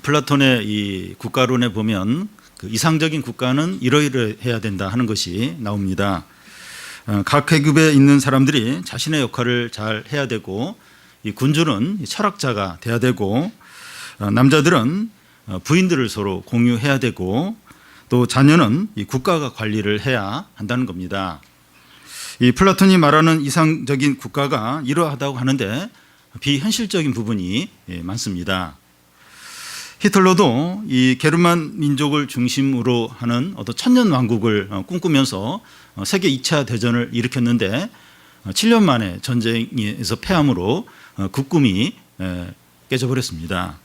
플라톤의 이 국가론에 보면 그 이상적인 국가는 이러이러해야 된다 하는 것이 나옵니다. 각 계급에 있는 사람들이 자신의 역할을 잘 해야 되고, 이 군주는 철학자가 돼야 되고, 남자들은 부인들을 서로 공유해야 되고, 또 자녀는 이 국가가 관리를 해야 한다는 겁니다. 이 플라톤이 말하는 이상적인 국가가 이러하다고 하는데 비현실적인 부분이 많습니다. 히틀러도 이 게르만 민족을 중심으로 하는 어떤 천년 왕국을 꿈꾸면서 세계 2차 대전을 일으켰는데 7년 만에 전쟁에서 패함으로 그 꿈이 깨져버렸습니다.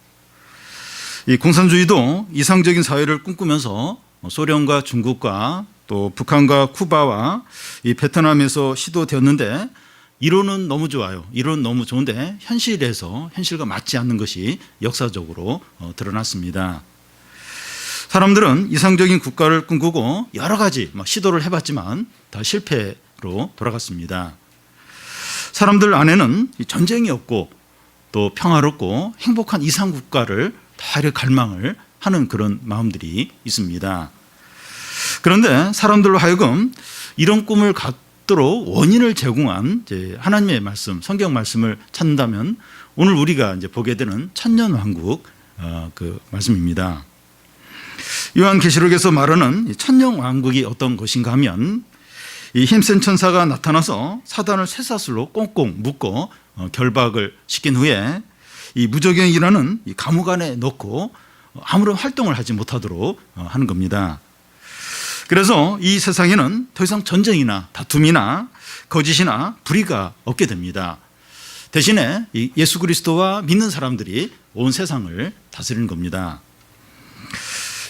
이 공산주의도 이상적인 사회를 꿈꾸면서 소련과 중국과 또 북한과 쿠바와 이 베트남에서 시도되었는데 이론은 너무 좋아요. 이론은 너무 좋은데 현실과 맞지 않는 것이 역사적으로 드러났습니다. 사람들은 이상적인 국가를 꿈꾸고 여러 가지 시도를 해봤지만 다 실패로 돌아갔습니다. 사람들 안에는 전쟁이 없고 또 평화롭고 행복한 이상 국가를 다 갈망을 하는 그런 마음들이 있습니다. 그런데 사람들로 하여금 이런 꿈을 갖도록 원인을 제공한 하나님의 말씀, 성경 말씀을 찾는다면 오늘 우리가 이제 보게 되는 천년왕국 그 말씀입니다. 요한계시록에서 말하는 천년왕국이 어떤 것인가 하면 이 힘센 천사가 나타나서 사단을 쇠사슬로 꽁꽁 묶어 결박을 시킨 후에 이 무저갱이라는 이 감옥 안에 넣고 아무런 활동을 하지 못하도록 하는 겁니다. 그래서 이 세상에는 더 이상 전쟁이나 다툼이나 거짓이나 불의가 없게 됩니다. 대신에 이 예수 그리스도와 믿는 사람들이 온 세상을 다스리는 겁니다.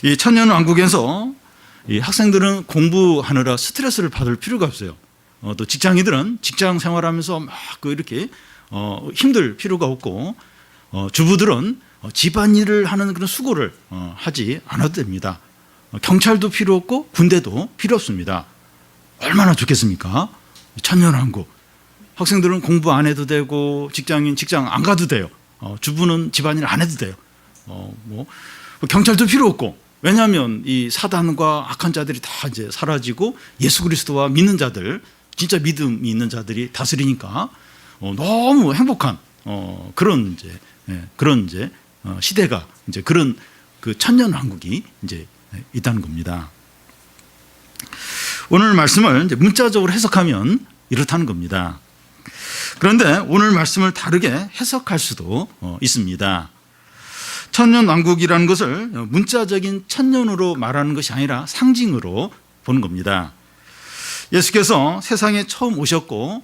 이 천년왕국에서 이 학생들은 공부하느라 스트레스를 받을 필요가 없어요. 또 직장인들은 직장 생활하면서 막 이렇게 힘들 필요가 없고, 주부들은 집안일을 하는 그런 수고를 하지 않아도 됩니다. 경찰도 필요 없고 군대도 필요 없습니다. 얼마나 좋겠습니까? 천년왕국. 학생들은 공부 안 해도 되고 직장인 직장 안 가도 돼요. 주부는 집안일 안 해도 돼요. 경찰도 필요 없고, 왜냐하면 이 사단과 악한 자들이 다 이제 사라지고 예수 그리스도와 믿는 자들, 진짜 믿음이 있는 자들이 다스리니까 너무 행복한 그런 이제 시대가 이제 그런 그 천년왕국이 이제 있다는 겁니다. 오늘 말씀을 이제 문자적으로 해석하면 이렇다는 겁니다. 그런데 오늘 말씀을 다르게 해석할 수도 있습니다. 천년왕국이라는 것을 문자적인 천년으로 말하는 것이 아니라 상징으로 보는 겁니다. 예수께서 세상에 처음 오셨고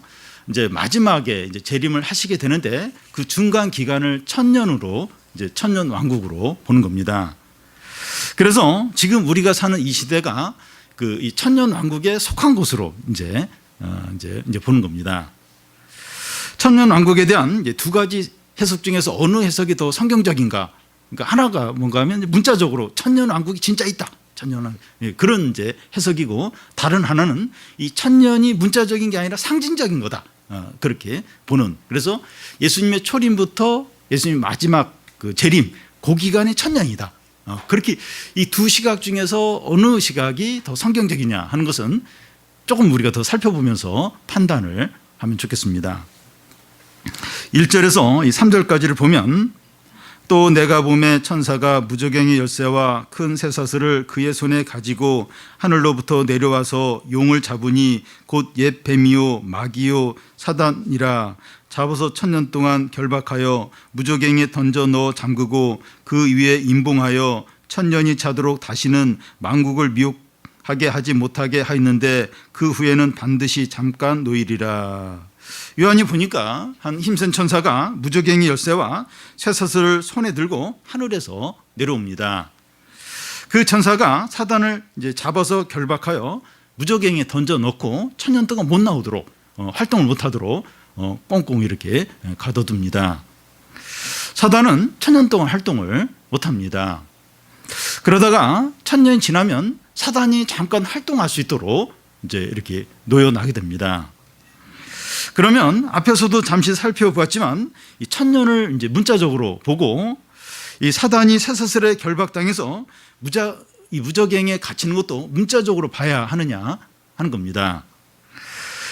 이제 마지막에 이제 재림을 하시게 되는데 그 중간 기간을 천년으로 이제 천년왕국으로 보는 겁니다. 그래서 지금 우리가 사는 이 시대가 그 이 천년왕국에 속한 곳으로 이제 보는 겁니다. 천년왕국에 대한 이제 두 가지 해석 중에서 어느 해석이 더 성경적인가? 그러니까 하나가 뭔가 하면 문자적으로 천년왕국이 진짜 있다. 천년왕국. 그런 이제 해석이고, 다른 하나는 이 천년이 문자적인 게 아니라 상징적인 거다. 그렇게 보는. 그래서 예수님의 초림부터 예수님 마지막 그 재림, 그 기간이 천년이다. 그렇게 이 두 시각 중에서 어느 시각이 더 성경적이냐 하는 것은 조금 우리가 더 살펴보면서 판단을 하면 좋겠습니다. 1절에서 이 3절까지를 보면, 또 내가 보매 천사가 무저갱이 열쇠와 큰 쇠사슬을 그의 손에 가지고 하늘로부터 내려와서 용을 잡으니 곧 옛 뱀이요 마귀요 사단이라. 잡아서 천년 동안 결박하여 무저갱이에 던져 넣어 잠그고 그 위에 임봉하여 천년이 차도록 다시는 만국을 미혹하게 하지 못하게 하였는데 그 후에는 반드시 잠깐 놓이리라. 요한이 보니까 한 힘센 천사가 무저갱이 열쇠와 쇠사슬을 손에 들고 하늘에서 내려옵니다. 그 천사가 사단을 이제 잡아서 결박하여 무저갱이에 던져 넣고 천년 동안 못 나오도록 활동을 못 하도록 꽁꽁 이렇게 가둬둡니다. 사단은 천년 동안 활동을 못 합니다. 그러다가 천년이 지나면 사단이 잠깐 활동할 수 있도록 이제 이렇게 놓여나게 됩니다. 그러면 앞에서도 잠시 살펴보았지만 이 천년을 이제 문자적으로 보고 이 사단이 쇠사슬에 결박당해서 이 무저갱에 갇히는 것도 문자적으로 봐야 하느냐 하는 겁니다.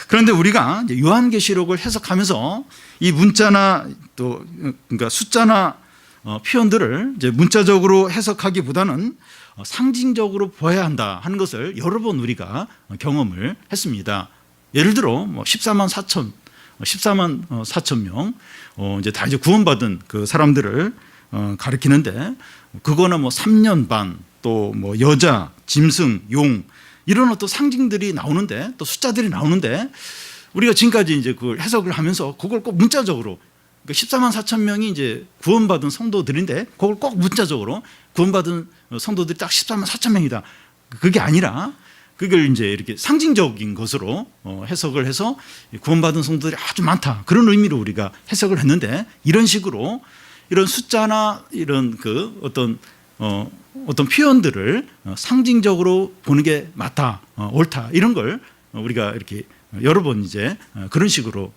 그런데 우리가 이제 요한계시록을 해석하면서 이 문자나 또 그러니까 숫자나 표현들을 이제 문자적으로 해석하기보다는 상징적으로 보아야 한다 하는 것을 여러 번 우리가 경험을 했습니다. 예를 들어 14만 4천 명 이제 다 이제 구원받은 그 사람들을 가리키는데, 그거는 3년 반, 또 여자, 짐승, 용, 이런 어떤 상징들이 나오는데, 또 숫자들이 나오는데, 우리가 지금까지 이제 그걸 해석을 하면서 그걸 꼭 문자적으로, 그러니까 14만 4천 명이 이제 구원받은 성도들인데 그걸 꼭 문자적으로 구원받은 성도들이 딱 14만 4천 명이다, 그게 아니라 그걸 이제 이렇게 상징적인 것으로 해석을 해서 구원받은 성도들이 아주 많다, 그런 의미로 우리가 해석을 했는데, 이런 식으로 이런 숫자나 이런 그 어떤 표현들을 상징적으로 보는 게 맞다, 옳다, 이런 걸 우리가 이렇게 여러 번 이제 그런 식으로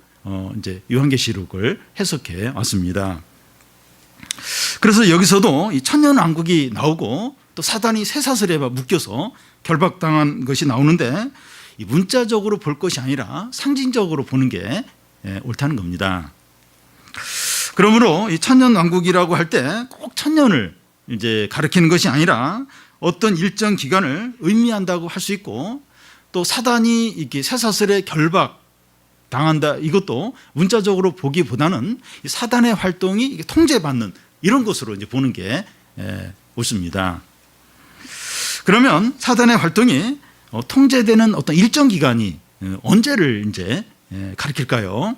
이제 요한계시록을 해석해 왔습니다. 그래서 여기서도 이 천년왕국이 나오고 또 사단이 쇠사슬에 묶여서 결박당한 것이 나오는데, 이 문자적으로 볼 것이 아니라 상징적으로 보는 게 옳다는 겁니다. 그러므로 이 천년왕국이라고 할 때 꼭 천년을 이제 가리키는 것이 아니라 어떤 일정 기간을 의미한다고 할 수 있고, 또 사단이 이렇게 쇠사슬에 결박당한다, 이것도 문자적으로 보기보다는 사단의 활동이 이게 통제받는 이런 것으로 이제 보는 게 옳습니다. 그러면 사단의 활동이 통제되는 어떤 일정 기간이 언제를 이제 가리킬까요?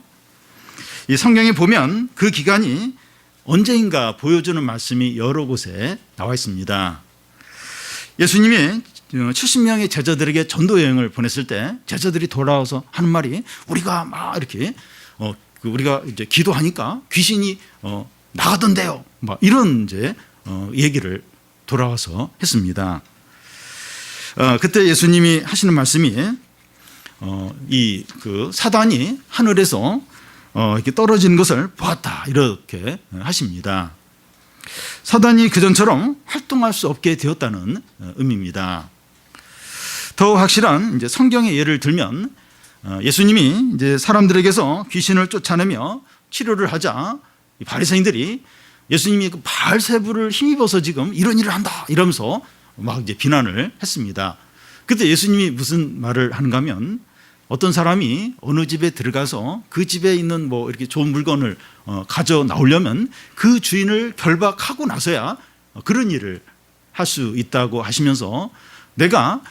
이 성경에 보면 그 기간이 언제인가 보여주는 말씀이 여러 곳에 나와 있습니다. 예수님이 70명의 제자들에게 전도 여행을 보냈을 때 제자들이 돌아와서 하는 말이, 우리가 막 이렇게 우리가 이제 기도하니까 귀신이 나가던데요, 막 이런 이제 얘기를 돌아와서 했습니다. 그때 예수님이 하시는 말씀이 이 그 사단이 하늘에서 이렇게 떨어지는 것을 보았다, 이렇게 하십니다. 사단이 그전처럼 활동할 수 없게 되었다는 의미입니다. 더 확실한 이제 성경의 예를 들면, 예수님이 이제 사람들에게서 귀신을 쫓아내며 치료를 하자 바리새인들이 예수님이 그 바알세불을 힘입어서 지금 이런 일을 한다 이러면서 막 이제 비난을 했습니다. 그때 예수님이 무슨 말을 하는가 하면, 어떤 사람이 어느 집에 들어가서 그 집에 있는 이렇게 좋은 물건을 가져 나오려면 그 주인을 결박하고 나서야 그런 일을 할 수 있다고 하시면서, 내가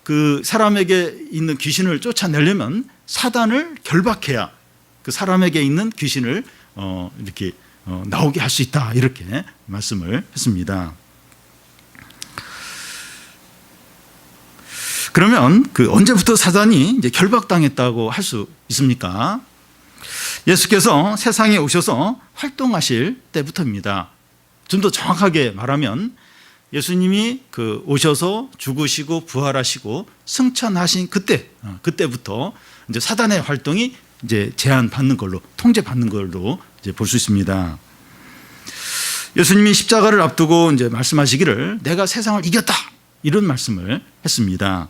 그 사람에게 있는 귀신을 쫓아내려면 사단을 결박해야 그 사람에게 있는 귀신을 이렇게 나오게 할 수 있다, 이렇게 말씀을 했습니다. 그러면 그 언제부터 사단이 이제 결박당했다고 할 수 있습니까? 예수께서 세상에 오셔서 활동하실 때부터입니다. 좀 더 정확하게 말하면 예수님이 그 오셔서 죽으시고 부활하시고 승천하신 그때부터 이제 사단의 활동이 이제 제한받는 걸로, 통제받는 걸로 이제 볼 수 있습니다. 예수님이 십자가를 앞두고 이제 말씀하시기를, 내가 세상을 이겼다, 이런 말씀을 했습니다.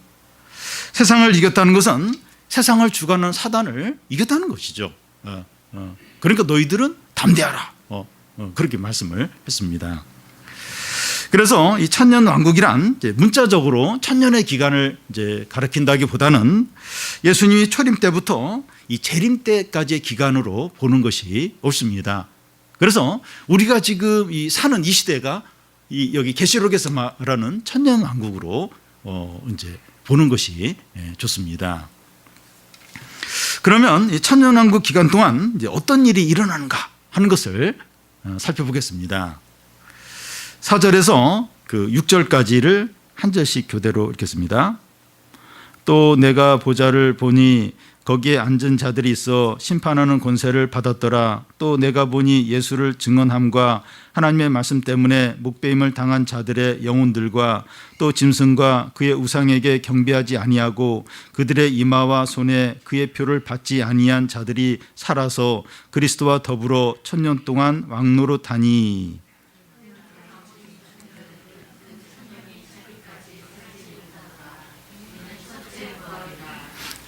세상을 이겼다는 것은 세상을 주관하는 사단을 이겼다는 것이죠. 그러니까 너희들은 담대하라, 그렇게 말씀을 했습니다. 그래서 이 천년 왕국이란 이제 문자적으로 천년의 기간을 이제 가리킨다기보다는 예수님이 초림 때부터 이 재림 때까지의 기간으로 보는 것이 옳습니다. 그래서 우리가 지금 사는 이 시대가 여기 계시록에서 말하는 천년 왕국으로 이제 보는 것이 좋습니다. 그러면 이 천년 왕국 기간 동안 이제 어떤 일이 일어나는가 하는 것을 살펴보겠습니다. 4절에서 그 6절까지를 한 절씩 교대로 읽겠습니다. 또 내가 보좌를 보니 거기에 앉은 자들이 있어 심판하는 권세를 받았더라. 또 내가 보니 예수를 증언함과 하나님의 말씀 때문에 목배임을 당한 자들의 영혼들과 또 짐승과 그의 우상에게 경배하지 아니하고 그들의 이마와 손에 그의 표를 받지 아니한 자들이 살아서 그리스도와 더불어 천년 동안 왕노릇하니.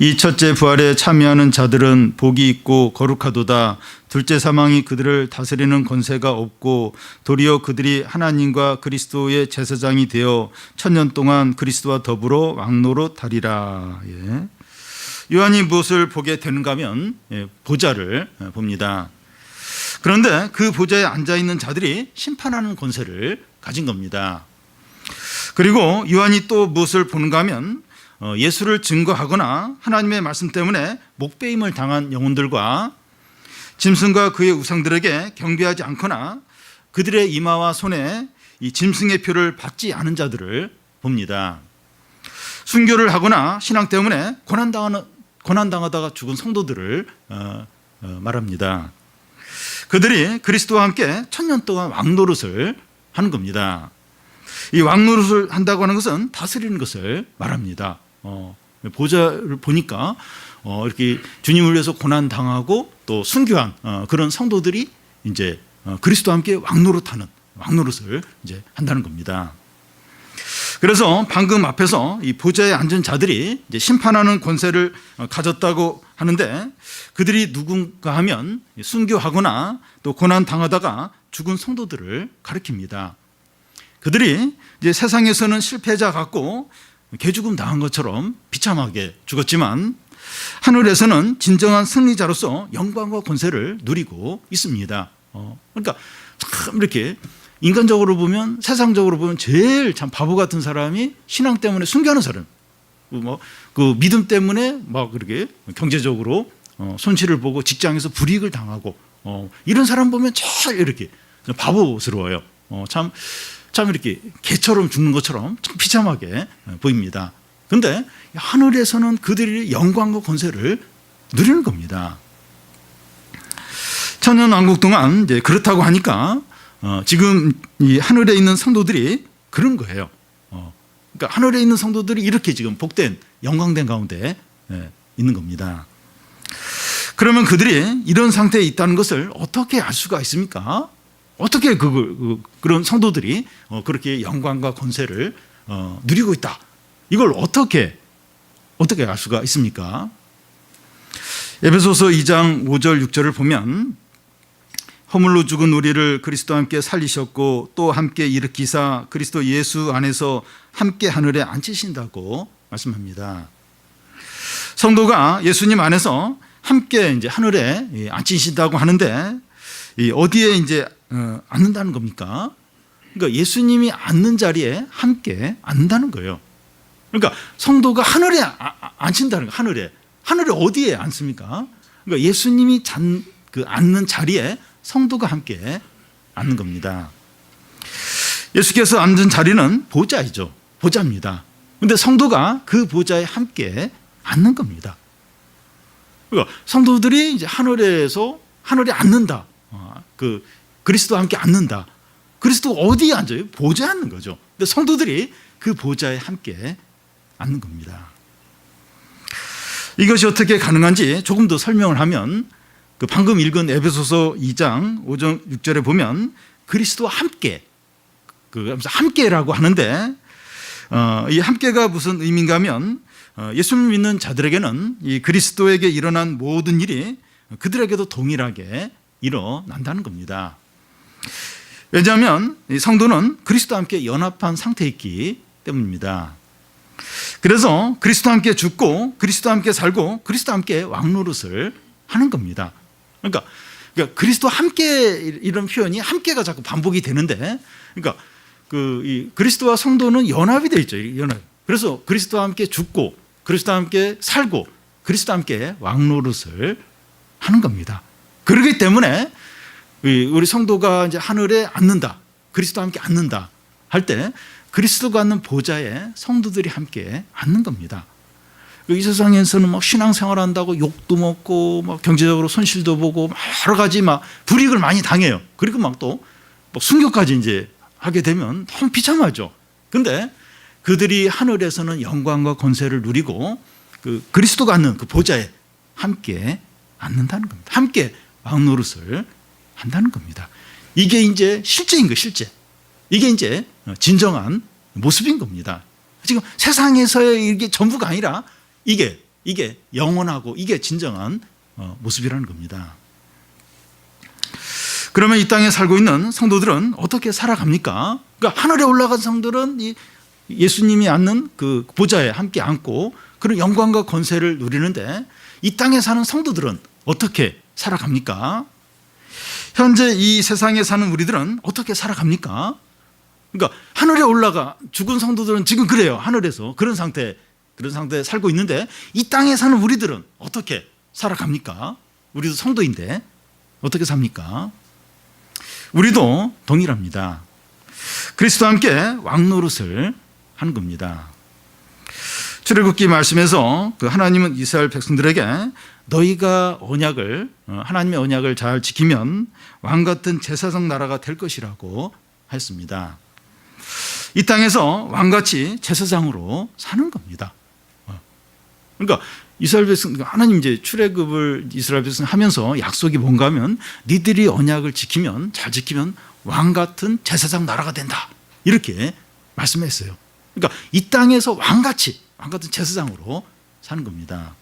이 첫째 부활에 참여하는 자들은 복이 있고 거룩하도다. 둘째 사망이 그들을 다스리는 권세가 없고 도리어 그들이 하나님과 그리스도의 제사장이 되어 천년 동안 그리스도와 더불어 왕노릇하리라. 예. 요한이 무엇을 보게 되는가 하면 보좌를 봅니다. 그런데 그 보좌에 앉아있는 자들이 심판하는 권세를 가진 겁니다. 그리고 요한이 또 무엇을 보는가 하면 예수를 증거하거나 하나님의 말씀 때문에 목배임을 당한 영혼들과 짐승과 그의 우상들에게 경배하지 않거나 그들의 이마와 손에 이 짐승의 표를 받지 않은 자들을 봅니다. 순교를 하거나 신앙 때문에 고난당하다가 죽은 성도들을 말합니다. 그들이 그리스도와 함께 천년 동안 왕노릇을 하는 겁니다. 이 왕노릇을 한다고 하는 것은 다스리는 것을 말합니다. 보좌를 보니까 이렇게 주님을 위해서 고난 당하고 또 순교한 그런 성도들이 이제 그리스도와 함께 왕노릇을 이제 한다는 겁니다. 그래서 방금 앞에서 이 보좌에 앉은 자들이 이제 심판하는 권세를 가졌다고 하는데 그들이 누군가 하면 순교하거나 또 고난 당하다가 죽은 성도들을 가리킵니다. 그들이 이제 세상에서는 실패자 같고 개죽음 당한 것처럼 비참하게 죽었지만 하늘에서는 진정한 승리자로서 영광과 권세를 누리고 있습니다. 그러니까 참 이렇게 인간적으로 보면 세상적으로 보면 제일 참 바보 같은 사람이 신앙 때문에 순교하는 사람, 그 믿음 때문에 막 그렇게 경제적으로 손실을 보고 직장에서 불이익을 당하고 이런 사람 보면 제일 이렇게 바보스러워요. 참 이렇게 개처럼 죽는 것처럼 참 비참하게 보입니다. 그런데 하늘에서는 그들이 영광과 권세를 누리는 겁니다. 천년 왕국 동안 이제 그렇다고 하니까 지금 이 하늘에 있는 성도들이 그런 거예요. 그러니까 하늘에 있는 성도들이 이렇게 지금 복된 영광된 가운데 있는 겁니다. 그러면 그들이 이런 상태에 있다는 것을 어떻게 알 수가 있습니까? 어떻게 그런 성도들이 그렇게 영광과 권세를 누리고 있다. 이걸 어떻게 알 수가 있습니까? 에베소서 2장 5절 6절을 보면 허물로 죽은 우리를 그리스도와 함께 살리셨고 또 함께 일으키사 그리스도 예수 안에서 함께 하늘에 앉히신다고 말씀합니다. 성도가 예수님 안에서 함께 이제 하늘에 앉히신다고 하는데 어디에 이제 앉는다는 겁니까? 그러니까 예수님이 앉는 자리에 함께 앉는다는 거예요. 그러니까 성도가 하늘에 앉힌다는 거예요. 하늘에 어디에 앉습니까? 그러니까 예수님이 앉는 자리에 성도가 함께 앉는 겁니다. 예수께서 앉은 자리는 보좌이죠. 보좌입니다. 그런데 성도가 그 보좌에 함께 앉는 겁니다. 그러니까 성도들이 이제 하늘에 앉는다. 그리스도와 함께 앉는다. 그리스도 어디에 앉아요? 보좌에 앉는 거죠. 근데 성도들이 그 보좌에 함께 앉는 겁니다. 이것이 어떻게 가능한지 조금 더 설명을 하면 방금 읽은 에베소서 2장 5절 6절에 보면 그리스도와 함께 함께라고 하는데 이 함께가 무슨 의미인가 하면 예수를 믿는 자들에게는 이 그리스도에게 일어난 모든 일이 그들에게도 동일하게 일어난다는 겁니다. 왜냐하면 이 성도는 그리스도와 함께 연합한 상태에 있기 때문입니다. 그래서 그리스도와 함께 죽고 그리스도와 함께 살고 그리스도와 함께 왕노릇을 하는 겁니다. 그러니까 그리스도와 함께 이런 표현이 함께가 자꾸 반복이 되는데 그러니까 이 그리스도와 성도는 연합이 되어 있죠. 연합. 그래서 그리스도와 함께 죽고 그리스도와 함께 살고 그리스도와 함께 왕노릇을 하는 겁니다. 그렇기 때문에 우리 성도가 이제 하늘에 앉는다, 그리스도와 함께 앉는다 할 때 그리스도가 앉는 보좌에 성도들이 함께 앉는 겁니다. 이 세상에서는 신앙생활한다고 욕도 먹고 경제적으로 손실도 보고 여러 가지 불이익을 많이 당해요. 그리고 또 순교까지 이제 하게 되면 너무 비참하죠. 그런데 그들이 하늘에서는 영광과 권세를 누리고 그리스도가 앉는 그 보좌에 함께 앉는다는 겁니다. 함께 왕노릇을 한다는 겁니다. 이게 이제 실제인 거예요, 실제. 이게 이제 진정한 모습인 겁니다. 지금 세상에서의 이게 전부가 아니라 이게 이게 영원하고 이게 진정한 모습이라는 겁니다. 그러면 이 땅에 살고 있는 성도들은 어떻게 살아갑니까? 그러니까 하늘에 올라간 성도들은 이 예수님이 앉는 그 보좌에 함께 앉고 그런 영광과 권세를 누리는데 이 땅에 사는 성도들은 어떻게 살아갑니까? 현재 이 세상에 사는 우리들은 어떻게 살아갑니까? 그러니까 하늘에 올라가 죽은 성도들은 지금 그래요. 하늘에서 그런 상태에 살고 있는데 이 땅에 사는 우리들은 어떻게 살아갑니까? 우리도 성도인데 어떻게 삽니까? 우리도 동일합니다. 그리스도와 함께 왕노릇을 하는 겁니다. 출애굽기 말씀에서 그 하나님은 이스라엘 백성들에게 너희가 하나님의 언약을 잘 지키면 왕같은 제사장 나라가 될 것이라고 했습니다. 이 땅에서 왕같이 제사장으로 사는 겁니다. 그러니까 이스라엘 백성, 하나님 이제 출애굽을 이스라엘 백성 하면서 약속이 뭔가 하면 니들이 언약을 잘 지키면 왕같은 제사장 나라가 된다. 이렇게 말씀했어요. 그러니까 이 땅에서 왕같은 제사장으로 사는 겁니다.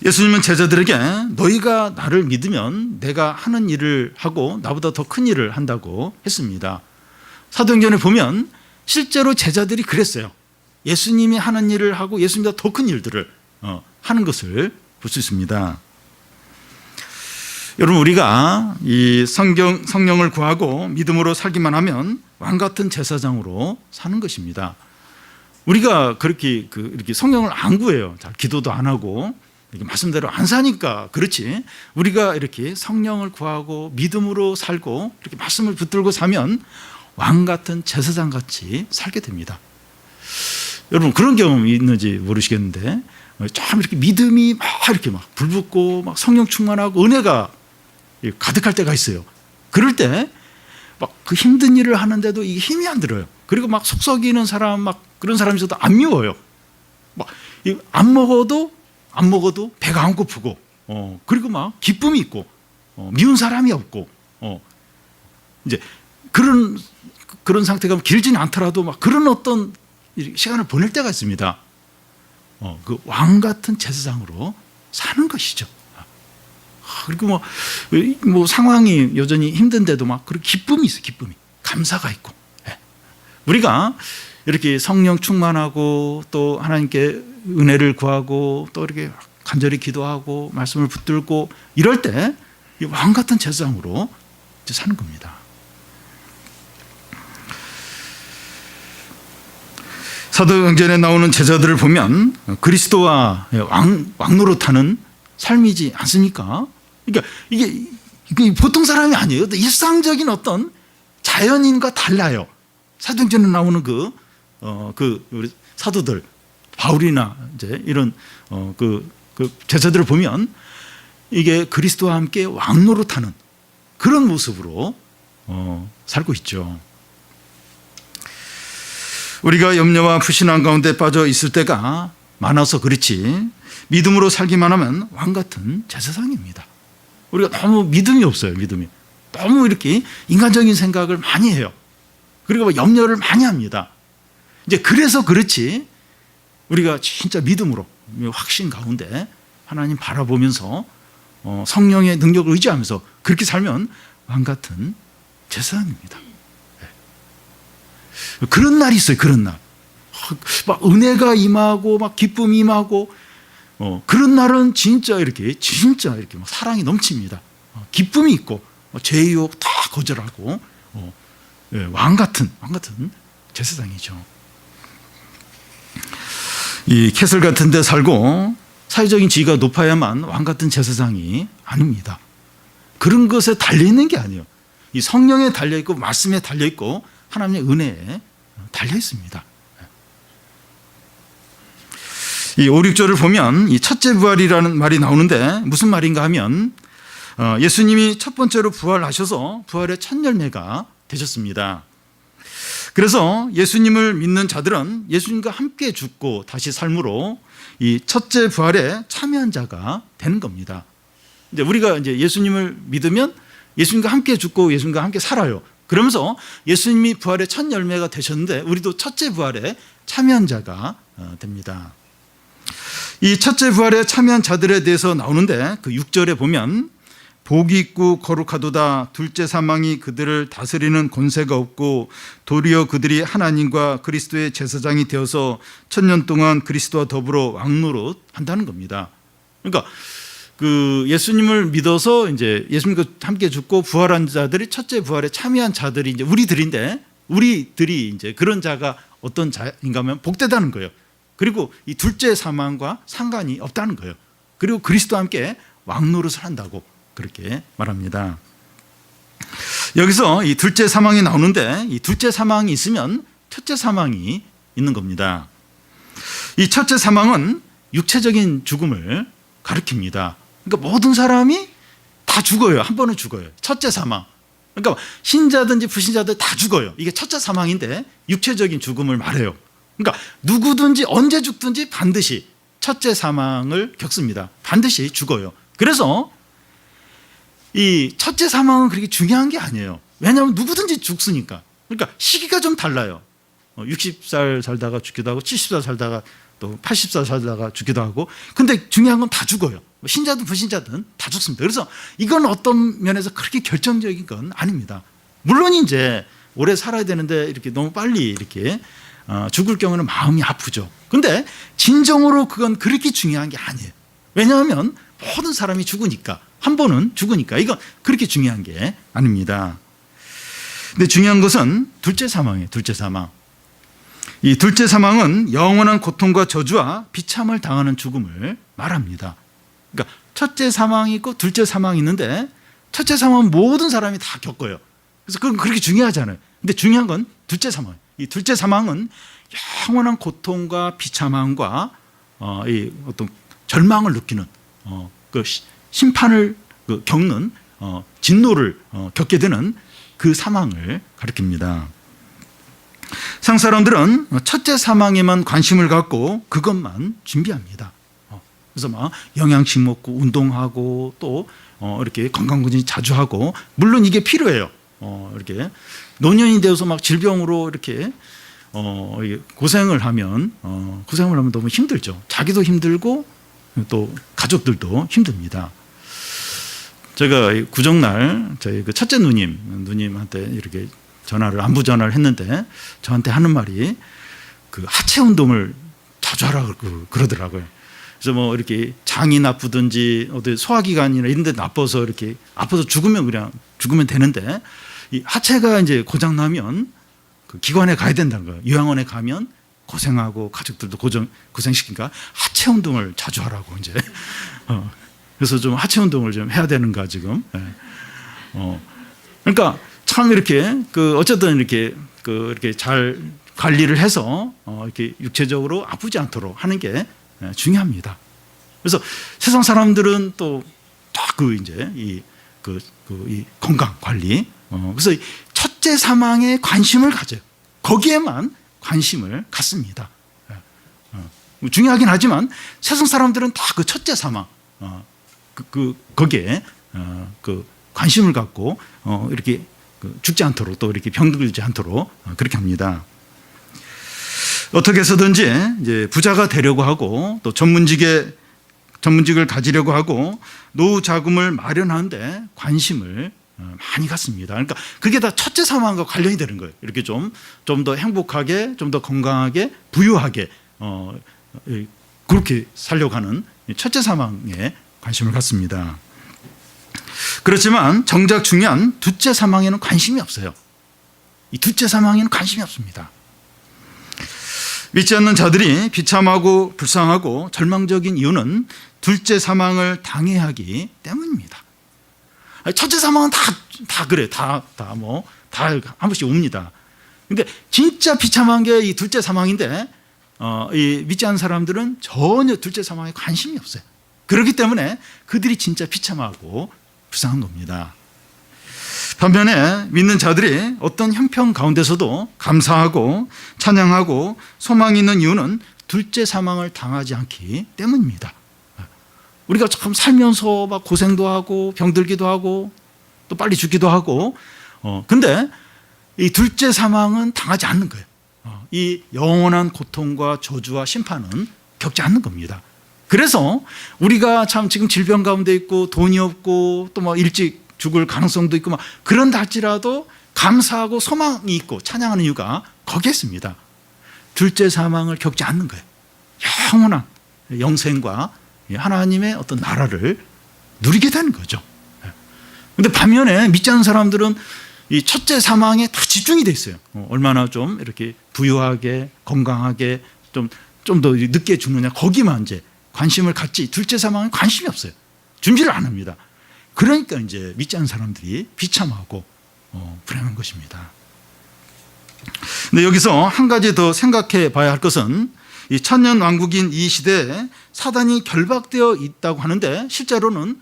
예수님은 제자들에게 너희가 나를 믿으면 내가 하는 일을 하고 나보다 더 큰 일을 한다고 했습니다. 사도행전에 보면 실제로 제자들이 그랬어요. 예수님이 하는 일을 하고 예수님보다 더 큰 일들을 하는 것을 볼 수 있습니다. 여러분, 우리가 이 성령을 구하고 믿음으로 살기만 하면 왕같은 제사장으로 사는 것입니다. 우리가 그렇게 이렇게 성령을 안 구해요. 잘 기도도 안 하고 이렇게 말씀대로 안 사니까 그렇지. 우리가 이렇게 성령을 구하고 믿음으로 살고 이렇게 말씀을 붙들고 사면 왕같은 제사장같이 살게 됩니다. 여러분, 그런 경험이 있는지 모르시겠는데 참 이렇게 믿음이 막 이렇게 막 불붙고 막 성령 충만하고 은혜가 가득할 때가 있어요. 그럴 때 막 그 힘든 일을 하는데도 이게 힘이 안 들어요. 그리고 막 속썩이는 사람 막 그런 사람이 있어도 안 미워요. 막 안 먹어도 배가 안 고프고 그리고 막 기쁨이 있고 미운 사람이 없고 이제 그런 상태가 길지는 않더라도 막 그런 어떤 시간을 보낼 때가 있습니다. 그 왕 같은 제사장으로 사는 것이죠. 그리고 뭐 상황이 여전히 힘든데도 막 그런 기쁨이 있어요. 기쁨이, 감사가 있고. 우리가 이렇게 성령 충만하고 또 하나님께 은혜를 구하고 또 이렇게 간절히 기도하고 말씀을 붙들고 이럴 때 왕 같은 제사장으로 사는 겁니다. 사도행전에 나오는 제자들을 보면 그리스도와 왕노릇하는 삶이지 않습니까? 그러니까 이게 보통 사람이 아니에요. 일상적인 어떤 자연인과 달라요. 사도행전에 나오는 우리 사도들, 바울이나 이제 이런 그 제자들을 보면 이게 그리스도와 함께 왕노릇하는 그런 모습으로 살고 있죠. 우리가 염려와 불신앙 가운데 빠져 있을 때가 많아서 그렇지 믿음으로 살기만 하면 왕같은 제사장입니다. 우리가 너무 믿음이 없어요. 믿음이 너무 이렇게 인간적인 생각을 많이 해요. 그리고 염려를 많이 합니다. 이제 그래서 그렇지 우리가 진짜 믿음으로 확신 가운데 하나님 바라보면서 성령의 능력을 의지하면서 그렇게 살면 왕같은 제사장입니다. 그런 날이 있어요. 그런 날. 막 은혜가 임하고 막 기쁨이 임하고 그런 날은 진짜 이렇게 막 사랑이 넘칩니다. 기쁨이 있고 죄의 유혹 다 거절하고 왕같은 제사장이죠. 이 캐슬 같은 데 살고 사회적인 지위가 높아야만 왕같은 제사장이 아닙니다. 그런 것에 달려있는 게 아니에요. 이 성령에 달려있고 말씀에 달려있고 하나님의 은혜에 달려있습니다. 이 5, 6절을 보면 이 첫째 부활이라는 말이 나오는데 무슨 말인가 하면 예수님이 첫 번째로 부활하셔서 부활의 첫 열매가 되셨습니다. 그래서 예수님을 믿는 자들은 예수님과 함께 죽고 다시 삶으로 이 첫째 부활에 참여한 자가 되는 겁니다. 이제 우리가 이제 예수님을 믿으면 예수님과 함께 죽고 예수님과 함께 살아요. 그러면서 예수님이 부활의 첫 열매가 되셨는데 우리도 첫째 부활에 참여한 자가 됩니다. 이 첫째 부활에 참여한 자들에 대해서 나오는데 그 6절에 보면 복이 있고 거룩하도다. 둘째 사망이 그들을 다스리는 권세가 없고 도리어 그들이 하나님과 그리스도의 제사장이 되어서 1000년 동안 그리스도와 더불어 왕노릇 한다는 겁니다. 그러니까 그 예수님을 믿어서 이제 예수님과 함께 죽고 부활한 자들이 첫째 부활에 참여한 자들이 이제 우리들인데, 우리들이 이제 그런 자가 어떤 자인가 하면 복되다는 거예요. 그리고 이 둘째 사망과 상관이 없다는 거예요. 그리고 그리스도와 함께 왕노릇을 한다고 그렇게 말합니다. 여기서 이 둘째 사망이 나오는데, 이 둘째 사망이 있으면 첫째 사망이 있는 겁니다. 이 첫째 사망은 육체적인 죽음을 가리킵니다. 그러니까 모든 사람이 다 죽어요. 한 번은 죽어요. 첫째 사망. 그러니까 신자든지 불신자들 다 죽어요. 이게 첫째 사망인데 육체적인 죽음을 말해요. 그러니까 누구든지 언제 죽든지 반드시 첫째 사망을 겪습니다. 반드시 죽어요. 그래서 이 첫째 사망은 그렇게 중요한 게 아니에요. 왜냐하면 누구든지 죽으니까. 그러니까 시기가 좀 달라요. 60살 살다가 죽기도 하고 70살 살다가 또 80살 살다가 죽기도 하고. 근데 중요한 건 다 죽어요. 신자든 불신자든 다 죽습니다. 그래서 이건 어떤 면에서 그렇게 결정적인 건 아닙니다. 물론 이제 오래 살아야 되는데 이렇게 너무 빨리 이렇게 죽을 경우는 마음이 아프죠. 근데 진정으로 그건 그렇게 중요한 게 아니에요. 왜냐하면 모든 사람이 죽으니까, 한 번은 죽으니까 이건 그렇게 중요한 게 아닙니다. 근데 중요한 것은 둘째 사망이에요. 둘째 사망. 이 둘째 사망은 영원한 고통과 저주와 비참을 당하는 죽음을 말합니다. 그러니까 첫째 사망이 있고 둘째 사망이 있는데, 첫째 사망은 모든 사람이 다 겪어요. 그래서 그건 그렇게 중요하잖아요. 근데 중요한 건 둘째 사망. 이 둘째 사망은 영원한 고통과 비참함과 이 어떤 절망을 느끼는 그 심판을 겪는 진노를 겪게 되는 그 사망을 가리킵니다. 세상 사람들은 첫째 사망에만 관심을 갖고 그것만 준비합니다. 그래서 막 영양식 먹고 운동하고 또 이렇게 건강검진 자주 하고, 물론 이게 필요해요. 이렇게 노년이 되어서 막 질병으로 이렇게 고생을 하면 너무 힘들죠. 자기도 힘들고 또 가족들도 힘듭니다. 제가 구정날 저희 그 첫째 누님한테 이렇게 안부 전화를 했는데 저한테 하는 말이 그 하체 운동을 자주 하라고 그러더라고요. 그래서 뭐 이렇게 장이 나쁘든지 어디 소화기관이나 이런 데 나빠서 이렇게 아파서 죽으면 되는데, 이 하체가 이제 고장 나면 그 기관에 가야 된다는 거예요. 요양원에 가면 고생하고 가족들도 고생시키니까 하체 운동을 자주 하라고 이제. 그래서 좀 하체 운동을 좀 해야 되는가 지금. 그러니까 참 이렇게 어쨌든 이렇게 잘 관리를 해서 이렇게 육체적으로 아프지 않도록 하는 게 중요합니다. 그래서 세상 사람들은 또 이제 이 건강 관리. 그래서 첫째 사망에 관심을 가져요. 거기에만 관심을 갖습니다. 중요하긴 하지만 세상 사람들은 다 그 첫째 사망, 거기에 관심을 갖고 이렇게 죽지 않도록, 또 이렇게 병들지 않도록 그렇게 합니다. 어떻게 해서든지 이제 부자가 되려고 하고 또 전문직을 가지려고 하고 노후 자금을 마련하는데 관심을 많이 갖습니다. 그러니까 그게 다 첫째 사망과 관련이 되는 거예요. 이렇게 좀 더 행복하게, 좀 더 건강하게, 부유하게 그렇게 살려고 하는 첫째 사망에 관심을 갖습니다. 그렇지만 정작 중요한 둘째 사망에는 관심이 없어요. 이 둘째 사망에는 관심이 없습니다. 믿지 않는 자들이 비참하고 불쌍하고 절망적인 이유는 둘째 사망을 당해야 하기 때문입니다. 첫째 사망은 다 그래. 다 한 번씩 옵니다. 근데 진짜 비참한 게 이 둘째 사망인데, 이 믿지 않는 사람들은 전혀 둘째 사망에 관심이 없어요. 그렇기 때문에 그들이 진짜 비참하고 불쌍한 겁니다. 반면에 믿는 자들이 어떤 형편 가운데서도 감사하고 찬양하고 소망이 있는 이유는 둘째 사망을 당하지 않기 때문입니다. 우리가 참 살면서 막 고생도 하고 병들기도 하고 또 빨리 죽기도 하고, 근데 이 둘째 사망은 당하지 않는 거예요. 이 영원한 고통과 저주와 심판은 겪지 않는 겁니다. 그래서 우리가 참 지금 질병 가운데 있고 돈이 없고 또 뭐 일찍 죽을 가능성도 있고 막 그런다 할지라도 감사하고 소망이 있고 찬양하는 이유가 거기에 있습니다. 둘째 사망을 겪지 않는 거예요. 영원한 영생과 하나님의 어떤 나라를 누리게 되는 거죠. 그런데 반면에 믿지 않는 사람들은 이 첫째 사망에 다 집중이 돼 있어요. 얼마나 좀 이렇게 부유하게 건강하게 좀 더 늦게 죽느냐 거기만 이제 관심을 갖지 둘째 사망에 관심이 없어요. 준비를 안 합니다. 그러니까 이제 믿지 않는 사람들이 비참하고 불행한 것입니다. 근데 여기서 한 가지 더 생각해 봐야 할 것은 이 천년 왕국인 이 시대에 사단이 결박되어 있다고 하는데 실제로는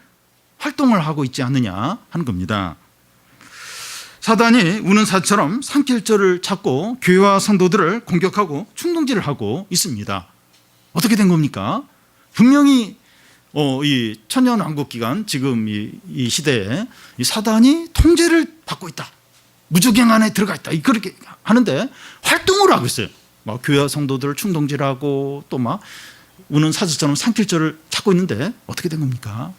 활동을 하고 있지 않느냐 하는 겁니다. 사단이 우는 사처럼 산길절을 찾고 교회와 성도들을 공격하고 충동질을 하고 있습니다. 어떻게 된 겁니까? 분명히 이 천년 왕국 기간 지금 이 시대에 이 사단이 통제를 받고 있다. 무저갱 안에 들어가 있다. 그렇게 하는데 활동을 하고 있어요. 막 교회와 성도들을 충동질하고 또 막 우는 사자처럼 산길절을 찾고 있는데 어떻게 된 겁니까?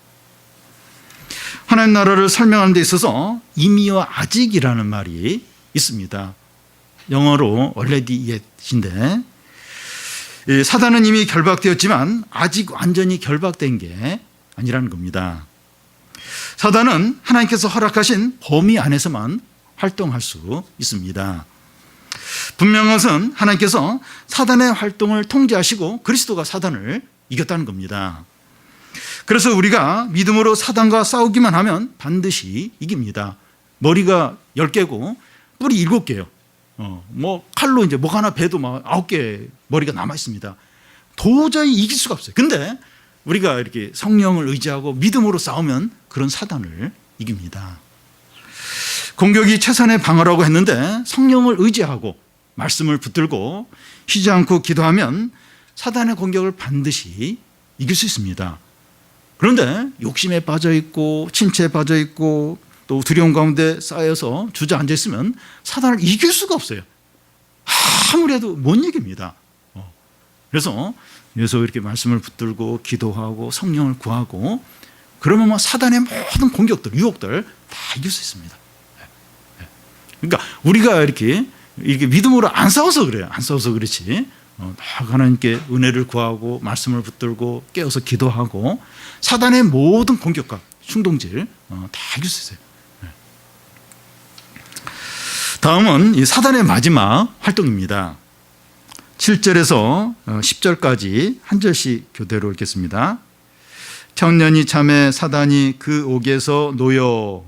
하나님 나라를 설명하는 데 있어서 이미와 아직이라는 말이 있습니다. 영어로 already yet인데 사단은 이미 결박되었지만 아직 완전히 결박된 게 아니라는 겁니다. 사단은 하나님께서 허락하신 범위 안에서만 활동할 수 있습니다. 분명한 것은 하나님께서 사단의 활동을 통제하시고 그리스도가 사단을 이겼다는 겁니다. 그래서 우리가 믿음으로 사단과 싸우기만 하면 반드시 이깁니다. 머리가 10개고 뿔이 7개예요. 뭐 칼로 이제 목 하나 베도 막 9개 머리가 남아 있습니다. 도저히 이길 수가 없어요. 근데 우리가 이렇게 성령을 의지하고 믿음으로 싸우면 그런 사단을 이깁니다. 공격이 최선의 방어라고 했는데 성령을 의지하고 말씀을 붙들고 쉬지 않고 기도하면 사단의 공격을 반드시 이길 수 있습니다. 그런데 욕심에 빠져 있고 침체에 빠져 있고 또 두려움 가운데 쌓여서 주저앉아 있으면 사단을 이길 수가 없어요. 아무리 해도 못 이깁니다. 그래서 이렇게 말씀을 붙들고 기도하고 성령을 구하고 그러면 뭐 사단의 모든 공격들, 유혹들 다 이길 수 있습니다. 그러니까 우리가 이렇게 믿음으로 안 싸워서 그래요. 안 싸워서 그렇지. 하나님께 은혜를 구하고 말씀을 붙들고 깨어서 기도하고 사단의 모든 공격과 충동질 다 이길 수 있어요. 다음은 이 사단의 마지막 활동입니다. 7절에서 10절까지 한 절씩 교대로 읽겠습니다. 청년이 참에 사단이 그 옥에서 놓여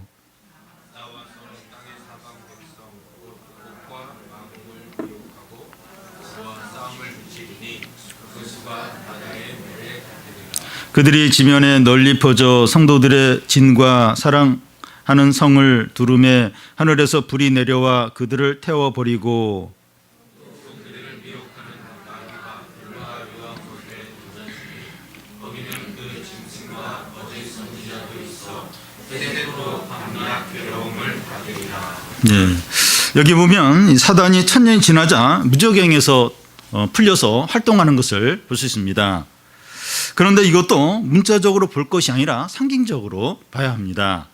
그들이 지면에 널리 퍼져 성도들의 진과 사랑하는 성을 두름에 하늘에서 불이 내려와 그들을 태워버리고 네. 여기 보면 사단이 천년이 지나자 무저갱에서 풀려서 활동하는 것을 볼 수 있습니다. 그런데 이것도 문자적으로 볼 것이 아니라 상징적으로 봐야 합니다.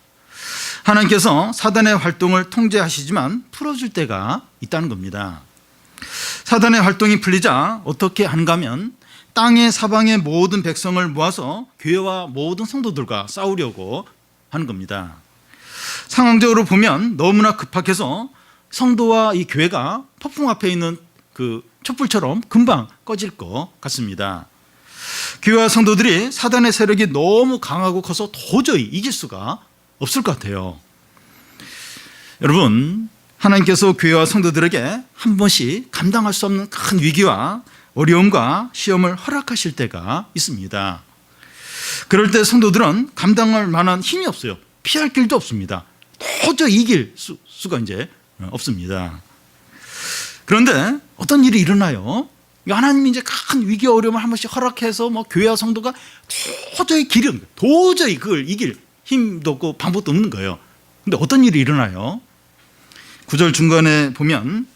하나님께서 사단의 활동을 통제하시지만 풀어줄 때가 있다는 겁니다. 사단의 활동이 풀리자 어떻게 하는가 하면 땅의 사방의 모든 백성을 모아서 교회와 모든 성도들과 싸우려고 하는 겁니다. 상황적으로 보면 너무나 급박해서 성도와 이 교회가 폭풍 앞에 있는 그 촛불처럼 금방 꺼질 것 같습니다. 교회와 성도들이 사단의 세력이 너무 강하고 커서 도저히 이길 수가 없을 것 같아요. 여러분, 하나님께서 교회와 성도들에게 한 번씩 감당할 수 없는 큰 위기와 어려움과 시험을 허락하실 때가 있습니다. 그럴 때 성도들은 감당할 만한 힘이 없어요. 피할 길도 없습니다. 도저히 이길 수가 이제 없습니다. 그런데 어떤 일이 일어나요? 하나님이 이제 큰 위기 어려움을 한 번씩 허락해서 뭐 교회와 성도가 도저히 그걸 이길 힘도 없고 방법도 없는 거예요. 근데 어떤 일이 일어나요? 9절 중간에 보면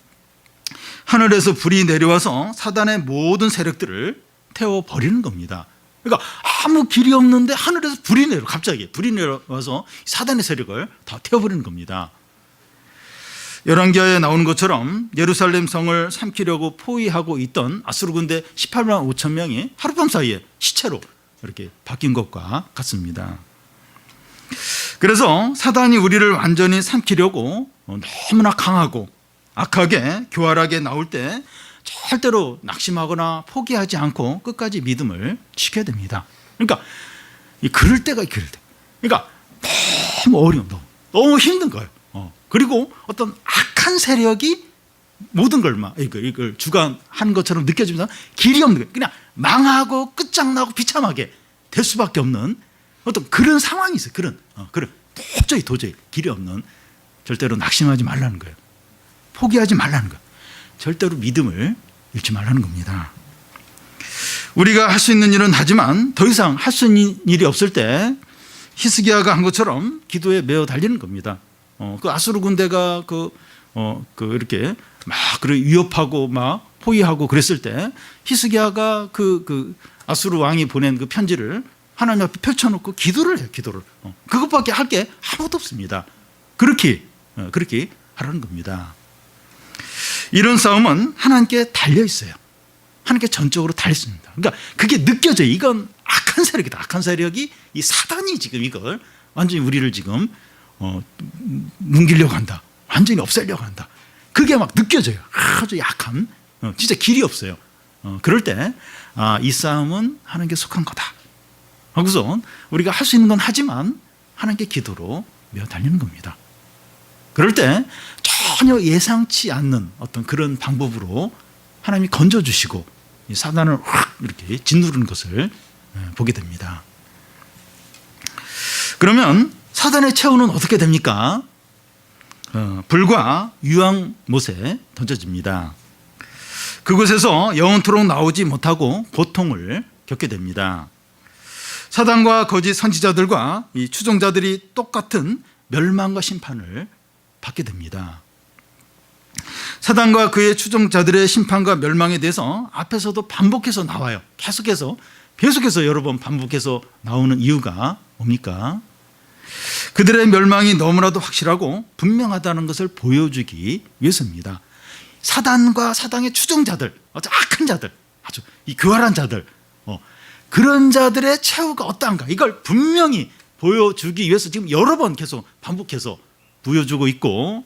하늘에서 불이 내려와서 사단의 모든 세력들을 태워버리는 겁니다. 그러니까 아무 길이 없는데 하늘에서 불이 내려, 갑자기 불이 내려와서 사단의 세력을 다 태워버리는 겁니다. 열왕기하에 나오는 것처럼 예루살렘 성을 삼키려고 포위하고 있던 아수르 군대 18만 5천 명이 하룻밤 사이에 시체로 이렇게 바뀐 것과 같습니다. 그래서 사단이 우리를 완전히 삼키려고 너무나 강하고 악하게 교활하게 나올 때 절대로 낙심하거나 포기하지 않고 끝까지 믿음을 지켜야 됩니다. 그러니까 그럴 때가 그럴 때. 그러니까 너무 어려운, 너무 힘든 거예요. 그리고 어떤 악한 세력이 모든 걸 막 이걸 주관한 것처럼 느껴지면서 길이 없는 거예요. 그냥 망하고 끝장나고 비참하게 될 수밖에 없는 어떤 그런 상황이 있어요. 그런 도저히 길이 없는. 절대로 낙심하지 말라는 거예요. 포기하지 말라는 거예요. 절대로 믿음을 잃지 말라는 겁니다. 우리가 할 수 있는 일은 하지만 더 이상 할 수 있는 일이 없을 때 히스기야가 한 것처럼 기도에 매어 달리는 겁니다. 그 아수르 군대가 이렇게 막 위협하고 막 포위하고 그랬을 때 히스기야가 그 아수르 왕이 보낸 그 편지를 하나님 앞에 펼쳐놓고 기도를 해요. 기도를. 그것밖에 할 게 아무것도 없습니다. 그렇게 하라는 겁니다. 이런 싸움은 하나님께 달려 있어요. 하나님께 전적으로 달려 있습니다. 그러니까 그게 느껴져요. 이건 악한 세력이다. 악한 세력이 이 사단이 지금 이걸 완전히 우리를 지금 뭉기려고 한다. 완전히 없애려고 한다. 그게 막 느껴져요. 아주 약한, 진짜 길이 없어요. 그럴 때 이 싸움은 하나님께 속한 거다. 하고서 우리가 할 수 있는 건 하지만 하나님께 기도로 매어 달리는 겁니다. 그럴 때 전혀 예상치 않는 어떤 그런 방법으로 하나님이 건져주시고 이 사단을 확 이렇게 짓누르는 것을 보게 됩니다. 그러면 사단의 최후는 어떻게 됩니까? 불과 유황못에 던져집니다. 그곳에서 영원토록 나오지 못하고 고통을 겪게 됩니다. 사단과 거짓 선지자들과 이 추종자들이 똑같은 멸망과 심판을 받게 됩니다. 사단과 그의 추종자들의 심판과 멸망에 대해서 앞에서도 반복해서 나와요. 계속해서 여러 번 반복해서 나오는 이유가 뭡니까? 그들의 멸망이 너무나도 확실하고 분명하다는 것을 보여주기 위해서입니다. 사단과 사단의 추종자들, 아주 악한 자들, 아주 이 교활한 자들, 그런 자들의 최후가 어떠한가, 이걸 분명히 보여주기 위해서 지금 여러 번 계속 반복해서 보여주고 있고,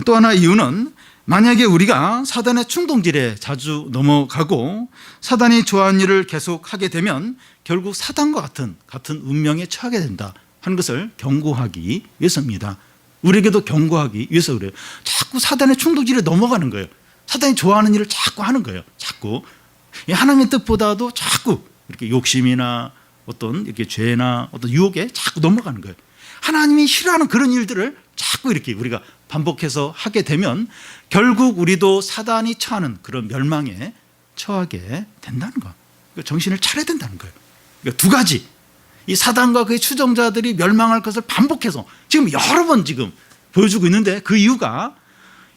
또 하나 이유는 만약에 우리가 사단의 충동질에 자주 넘어가고 사단이 좋아하는 일을 계속 하게 되면 결국 사단과 같은 운명에 처하게 된다 하는 것을 경고하기 위해서입니다. 우리에게도 경고하기 위해서 그래요. 자꾸 사단의 충동질에 넘어가는 거예요. 사단이 좋아하는 일을 자꾸 하는 거예요. 자꾸 하나님의 뜻보다도 자꾸 이렇게 욕심이나 어떤 이렇게 죄나 어떤 유혹에 자꾸 넘어가는 거예요. 하나님이 싫어하는 그런 일들을 자꾸 이렇게 우리가 반복해서 하게 되면 결국 우리도 사단이 처하는 그런 멸망에 처하게 된다는 거. 그러니까 정신을 차려야 된다는 거예요. 그러니까 두 가지. 이 사단과 그의 추종자들이 멸망할 것을 반복해서 지금 여러 번 지금 보여주고 있는데, 그 이유가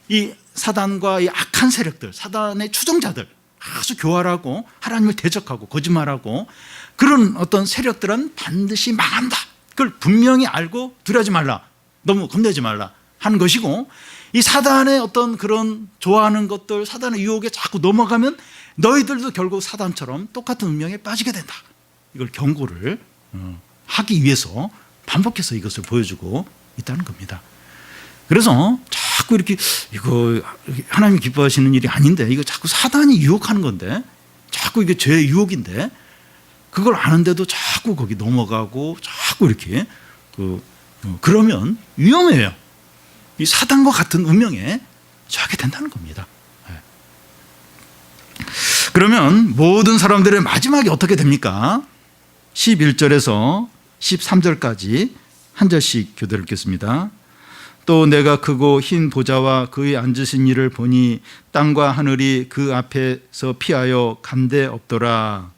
이 사단과 이 악한 세력들, 사단의 추종자들, 아주 교활하고 하나님을 대적하고 거짓말하고 그런 어떤 세력들은 반드시 망한다. 그걸 분명히 알고 두려워하지 말라, 너무 겁내지 말라 하는 것이고, 이 사단의 어떤 그런 좋아하는 것들, 사단의 유혹에 자꾸 넘어가면 너희들도 결국 사단처럼 똑같은 운명에 빠지게 된다. 이걸 경고를 하기 위해서 반복해서 이것을 보여주고 있다는 겁니다. 그래서 자꾸 이렇게 이거 하나님이 기뻐하시는 일이 아닌데, 이거 자꾸 사단이 유혹하는 건데, 자꾸 이게 죄의 유혹인데, 그걸 아는데도 자꾸 거기 넘어가고 자꾸 이렇게 그러면 위험해요. 이 사단과 같은 운명에 처하게 된다는 겁니다. 그러면 모든 사람들의 마지막이 어떻게 됩니까? 11절에서 13절까지 한 절씩 교대를 읽겠습니다. 또 내가 크고 흰 보좌와 그의 앉으신 이를 보니 땅과 하늘이 그 앞에서 피하여 간데 없더라.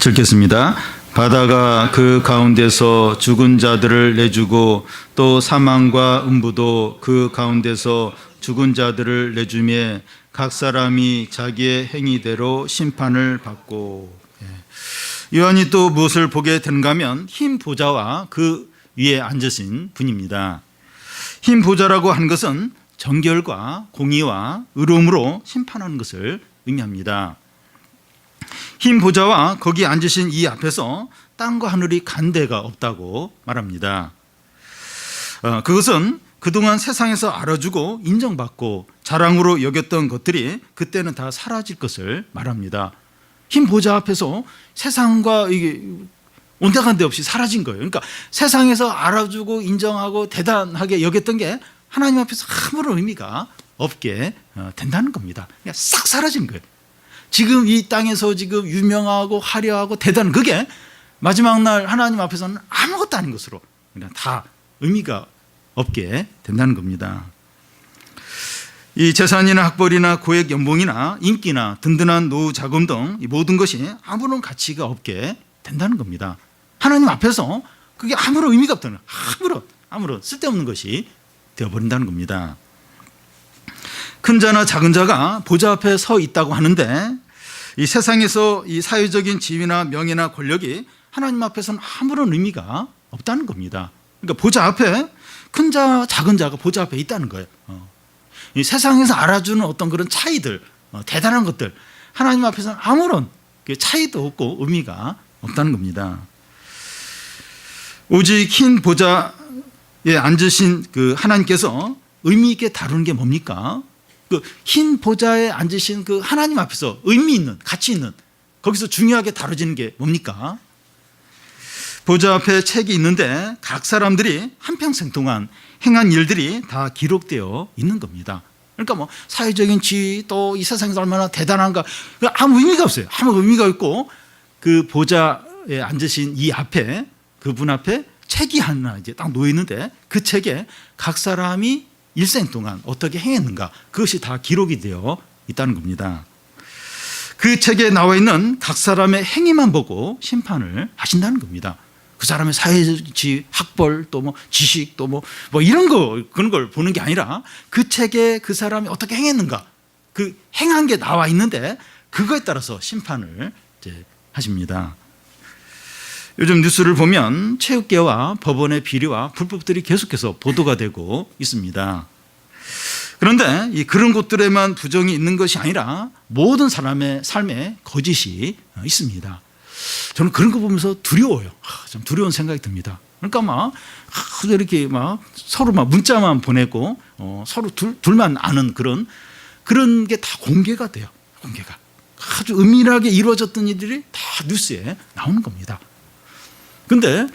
읽겠습니다. 바다가 그 가운데서 죽은 자들을 내주고 또 사망과 음부도 그 가운데서 죽은 자들을 내주며 각 사람이 자기의 행위대로 심판을 받고. 요한이 또 무엇을 보게 되는가 하면 흰 보좌와 그 위에 앉으신 분입니다. 흰 보좌라고 하는 것은 정결과 공의와 의로움으로 심판하는 것을 의미합니다. 흰 보좌와 거기 앉으신 이 앞에서 땅과 하늘이 간데가 없다고 말합니다. 그것은 그동안 세상에서 알아주고 인정받고 자랑으로 여겼던 것들이 그때는 다 사라질 것을 말합니다. 흰 보좌 앞에서 세상과 이게 온데간데 없이 사라진 거예요. 그러니까 세상에서 알아주고 인정하고 대단하게 여겼던 게 하나님 앞에서 아무런 의미가 없게 된다는 겁니다. 그냥 싹 사라진 거예요. 지금 이 땅에서 지금 유명하고 화려하고 대단한 그게 마지막 날 하나님 앞에서는 아무것도 아닌 것으로 그냥 다 의미가 없게 된다는 겁니다. 이 재산이나 학벌이나 고액 연봉이나 인기나 든든한 노후 자금 등 모든 것이 아무런 가치가 없게 된다는 겁니다. 하나님 앞에서 그게 아무런 의미가 없다는 거예요. 아무런 쓸데없는 것이 되어버린다는 겁니다. 큰 자나 작은 자가 보좌 앞에 서 있다고 하는데 이 세상에서 이 사회적인 지위나 명예나 권력이 하나님 앞에서는 아무런 의미가 없다는 겁니다. 그러니까 보좌 앞에 큰 자, 작은 자가 보좌 앞에 있다는 거예요. 이 세상에서 알아주는 어떤 그런 차이들, 대단한 것들, 하나님 앞에서는 아무런 차이도 없고 의미가 없다는 겁니다. 오직 흰 보좌에 앉으신 그 하나님께서 의미 있게 다루는 게 뭡니까? 그 흰 보좌에 앉으신 그 하나님 앞에서 의미 있는, 가치 있는, 거기서 중요하게 다뤄지는 게 뭡니까? 보좌 앞에 책이 있는데 각 사람들이 한평생 동안 행한 일들이 다 기록되어 있는 겁니다. 그러니까 뭐 사회적인 지위 또 이 세상에서 얼마나 대단한가 아무 의미가 없어요. 아무 의미가 없고 그 보좌에 앉으신 이 앞에 그분 앞에 책이 하나 이제 딱 놓여 있는데 그 책에 각 사람이 일생 동안 어떻게 행했는가 그것이 다 기록이 되어 있다는 겁니다. 그 책에 나와 있는 각 사람의 행위만 보고 심판을 하신다는 겁니다. 그 사람의 사회지 학벌 또 뭐 지식 또 뭐 이런 거 그런 걸 보는 게 아니라 그 책에 그 사람이 어떻게 행했는가 그 행한 게 나와 있는데 그거에 따라서 심판을 이제 하십니다. 요즘 뉴스를 보면 체육계와 법원의 비리와 불법들이 계속해서 보도가 되고 있습니다. 그런데 이 그런 곳들에만 부정이 있는 것이 아니라 모든 사람의 삶에 거짓이 있습니다. 저는 그런 거 보면서 두려워요. 좀 두려운 생각이 듭니다. 그러니까 막 이렇게 막 서로 막 문자만 보내고 서로 둘만 아는 그런 게 다 공개가 돼요. 공개가 아주 은밀하게 이루어졌던 일들이 다 뉴스에 나오는 겁니다. 그런데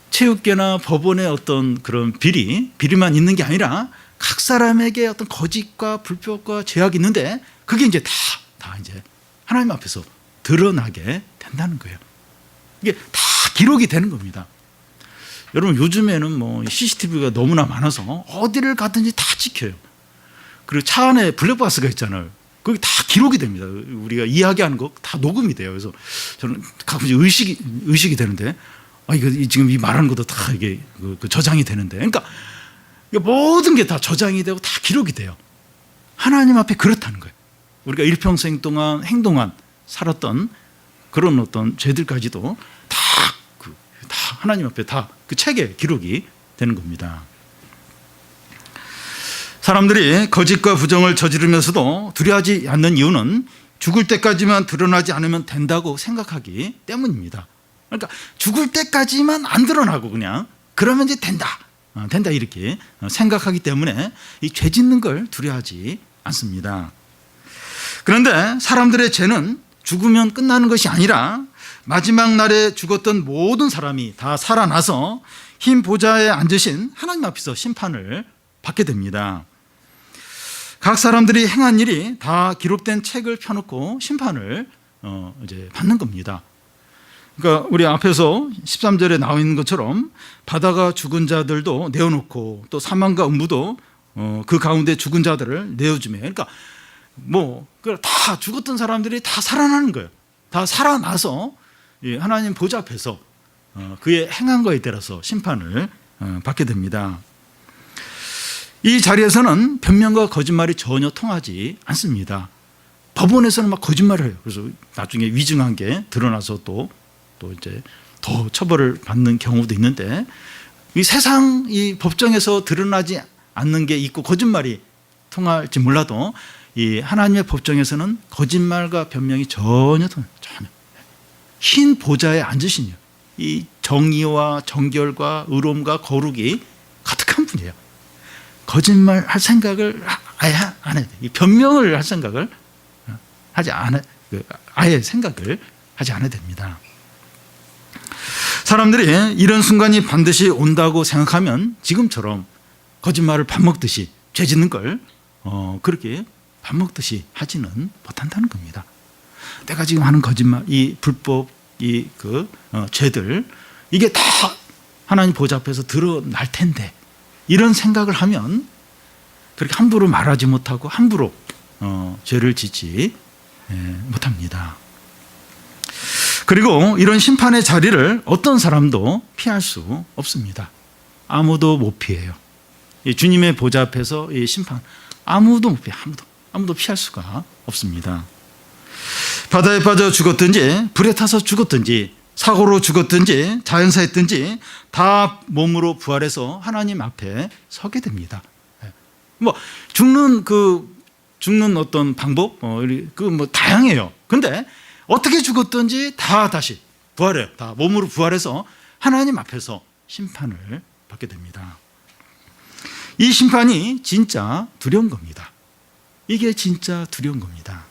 체육계나 법원의 어떤 그런 비리만 있는 게 아니라 각 사람에게 어떤 거짓과 불법과 죄악이 있는데 그게 이제 다 이제 하나님 앞에서 드러나게 된다는 거예요. 이게 다 기록이 되는 겁니다. 여러분 요즘에는 뭐 CCTV가 너무나 많아서 어디를 가든지 다 찍혀요. 그리고 차 안에 블랙박스가 있잖아요. 거기 다 기록이 됩니다. 우리가 이야기하는 거 다 녹음이 돼요. 그래서 저는 가끔씩 의식이 되는데 이거 지금 이 말하는 것도 다 이게 그 저장이 되는데 그러니까 모든 게 다 저장이 되고 다 기록이 돼요. 하나님 앞에 그렇다는 거예요. 우리가 일평생 동안 행동한 살았던 그런 어떤 죄들까지도 다 하나님 앞에 다 그 책에 기록이 되는 겁니다. 사람들이 거짓과 부정을 저지르면서도 두려워하지 않는 이유는 죽을 때까지만 드러나지 않으면 된다고 생각하기 때문입니다. 그러니까 죽을 때까지만 안 드러나고 그냥 그러면 이제 된다 이렇게 생각하기 때문에 이 죄 짓는 걸 두려워하지 않습니다. 그런데 사람들의 죄는 죽으면 끝나는 것이 아니라 마지막 날에 죽었던 모든 사람이 다 살아나서 흰 보좌에 앉으신 하나님 앞에서 심판을 받게 됩니다. 각 사람들이 행한 일이 다 기록된 책을 펴놓고 심판을 이제 받는 겁니다. 그러니까 우리 앞에서 13절에 나와 있는 것처럼 바다가 죽은 자들도 내어놓고 또 사망과 음부도 그 가운데 죽은 자들을 내어주며 그러니까 다 죽었던 사람들이 다 살아나는 거예요. 다 살아나서 하나님 보좌 앞에서 그의 행한 거에 따라서 심판을 받게 됩니다. 이 자리에서는 변명과 거짓말이 전혀 통하지 않습니다. 법원에서는 막 거짓말을 해요. 그래서 나중에 위증한 게 드러나서 또 이제 더 처벌을 받는 경우도 있는데, 이 세상 이 법정에서 드러나지 않는 게 있고 거짓말이 통할지 몰라도 이 하나님의 법정에서는 거짓말과 변명이 전혀 흰 보좌에 앉으시니 이 정의와 정결과 의로움과 거룩이 가득한 분이에요. 거짓말 할 생각을 아예 안 해야 돼. 변명을 할 생각을 아예 생각을 하지 않아야 됩니다. 사람들이 이런 순간이 반드시 온다고 생각하면 지금처럼 거짓말을 밥 먹듯이 죄 짓는 걸 그렇게 밥 먹듯이 하지는 못한다는 겁니다. 내가 지금 하는 거짓말, 이 불법, 죄들, 이게 다 하나님 보좌 앞에서 드러날 텐데, 이런 생각을 하면 그렇게 함부로 말하지 못하고 함부로 죄를 짓지 못합니다. 그리고 이런 심판의 자리를 어떤 사람도 피할 수 없습니다. 아무도 못 피해요. 이 주님의 보좌 앞에서 이 심판 아무도 못 피해. 아무도 피할 수가 없습니다. 바다에 빠져 죽었든지 불에 타서 죽었든지 사고로 죽었든지 자연사했든지 다 몸으로 부활해서 하나님 앞에 서게 됩니다. 뭐 죽는 어떤 방법 다양해요. 근데 어떻게 죽었든지 다 다시 부활해요. 다 몸으로 부활해서 하나님 앞에서 심판을 받게 됩니다. 이 심판이 진짜 두려운 겁니다. 이게 진짜 두려운 겁니다.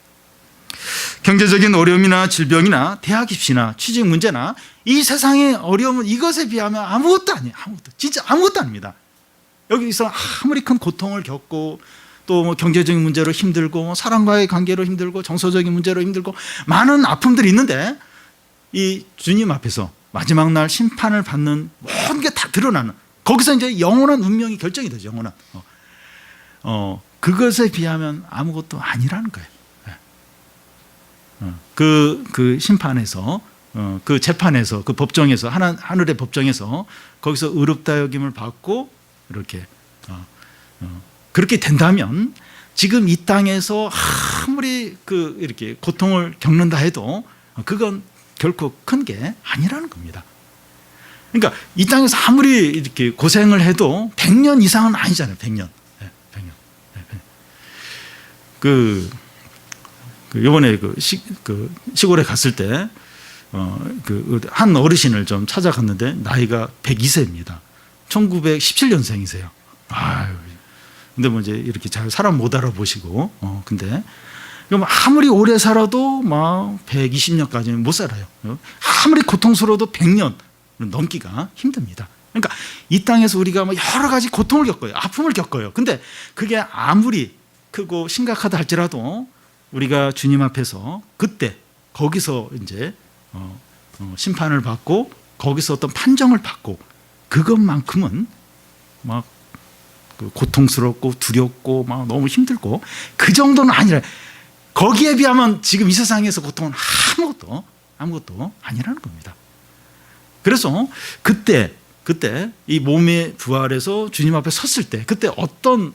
경제적인 어려움이나 질병이나 대학 입시나 취직 문제나 이 세상의 어려움은 이것에 비하면 아무것도 아니에요. 진짜 아무것도 아닙니다. 여기서 아무리 큰 고통을 겪고 또 뭐 경제적인 문제로 힘들고 사람과의 관계로 힘들고 정서적인 문제로 힘들고 많은 아픔들이 있는데, 이 주님 앞에서 마지막 날 심판을 받는 모든 게 다 드러나는, 거기서 이제 영원한 운명이 결정이 되죠. 영원한 그것에 비하면 아무것도 아니라는 거예요. 그 심판에서, 그 재판에서, 그 법정에서, 하늘의 법정에서 거기서 의롭다 여김을 받고 이렇게 그렇게 된다면 지금 이 땅에서 아무리 이렇게 고통을 겪는다 해도 그건 결코 큰 게 아니라는 겁니다. 그러니까 이 땅에서 아무리 이렇게 고생을 해도 100년 이상은 아니잖아요. 100년. 이번에 시골에 갔을 때 한 어르신을 좀 찾아갔는데 나이가 102세입니다. 1917년생이세요. 근데 뭐 이제 이렇게 잘 사람 못 알아보시고, 근데 아무리 오래 살아도 막 120년까지는 못 살아요. 아무리 고통스러워도 100년 넘기가 힘듭니다. 그러니까 이 땅에서 우리가 뭐 여러 가지 고통을 겪어요. 아픔을 겪어요. 근데 그게 아무리 크고 심각하다 할지라도 우리가 주님 앞에서 그때 거기서 이제 심판을 받고 거기서 어떤 판정을 받고 그것만큼은 막 고통스럽고 두렵고 막 너무 힘들고 그 정도는 아니라, 거기에 비하면 지금 이 세상에서 고통은 아무것도 아니라는 겁니다. 그래서 그때 이 몸의 부활에서 주님 앞에 섰을 때 그때 어떤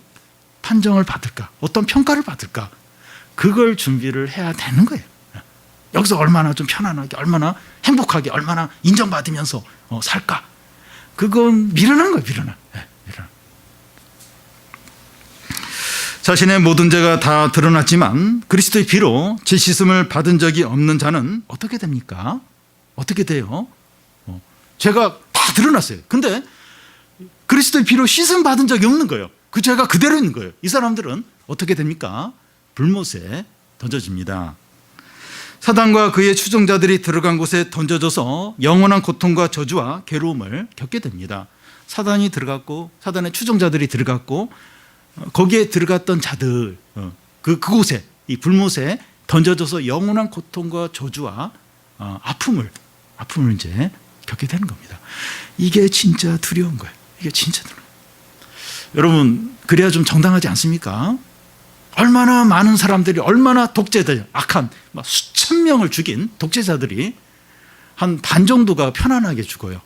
판정을 받을까, 어떤 평가를 받을까, 그걸 준비를 해야 되는 거예요. 여기서 얼마나 좀 편안하게, 얼마나 행복하게, 얼마나 인정받으면서 살까, 그건 미련한 거예요. 미련한. 자신의 모든 죄가 다 드러났지만 그리스도의 피로 죄 씻음을 받은 적이 없는 자는 어떻게 됩니까? 어떻게 돼요? 죄가 다 드러났어요. 근데 그리스도의 피로 씻음 받은 적이 없는 거예요. 그 죄가 그대로 있는 거예요. 이 사람들은 어떻게 됩니까? 불못에 던져집니다. 사단과 그의 추종자들이 들어간 곳에 던져져서 영원한 고통과 저주와 괴로움을 겪게 됩니다. 사단이 들어갔고 사단의 추종자들이 들어갔고 거기에 들어갔던 자들, 그곳에, 이 불못에 던져져서 영원한 고통과 저주와 아픔을 이제 겪게 되는 겁니다. 이게 진짜 두려운 거예요. 이게 진짜 두려워요. 여러분, 그래야 좀 정당하지 않습니까? 얼마나 많은 사람들이, 얼마나 독재들, 악한 수천 명을 죽인 독재자들이 한 반 정도가 편안하게 죽어요.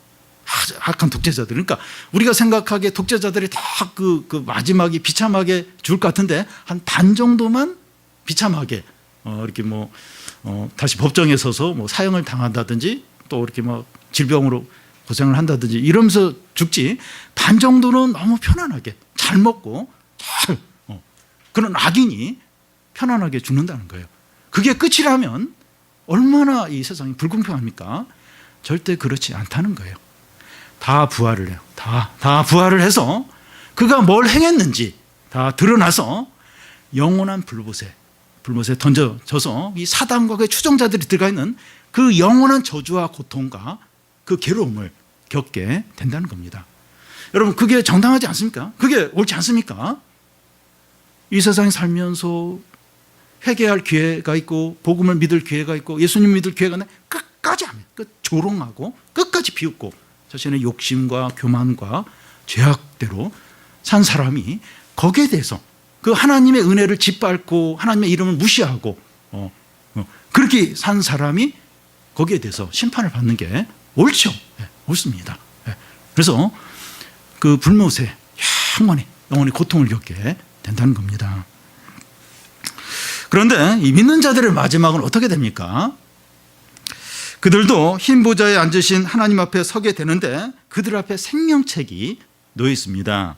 악한 독재자들. 그러니까 우리가 생각하기에 독재자들이 다 그 마지막에 비참하게 죽을 것 같은데 한 반 정도만 비참하게 이렇게 다시 법정에 서서 사형을 당한다든지 또 이렇게 질병으로 고생을 한다든지 이러면서 죽지, 반 정도는 너무 편안하게 잘 먹고 잘 그런 악인이 편안하게 죽는다는 거예요. 그게 끝이라면 얼마나 이 세상이 불공평합니까? 절대 그렇지 않다는 거예요. 다 부활을 해요. 다 부활을 해서 그가 뭘 행했는지 다 드러나서 영원한 불못에 던져져서 이 사단과 그의 추종자들이 들어가 있는 그 영원한 저주와 고통과 그 괴로움을 겪게 된다는 겁니다. 여러분, 그게 정당하지 않습니까? 그게 옳지 않습니까? 이 세상에 살면서 회개할 기회가 있고 복음을 믿을 기회가 있고 예수님 믿을 기회가 있는데 끝까지 하면 조롱하고 끝까지 비웃고 자신의 욕심과 교만과 죄악대로 산 사람이 거기에 대해서 그 하나님의 은혜를 짓밟고 하나님의 이름을 무시하고 그렇게 산 사람이 거기에 대해서 심판을 받는 게 옳죠. 옳습니다. 그래서 그 불못에 영원히 고통을 겪게 된다는 겁니다. 그런데 이 믿는 자들의 마지막은 어떻게 됩니까? 그들도 흰 보좌에 앉으신 하나님 앞에 서게 되는데 그들 앞에 생명책이 놓여 있습니다.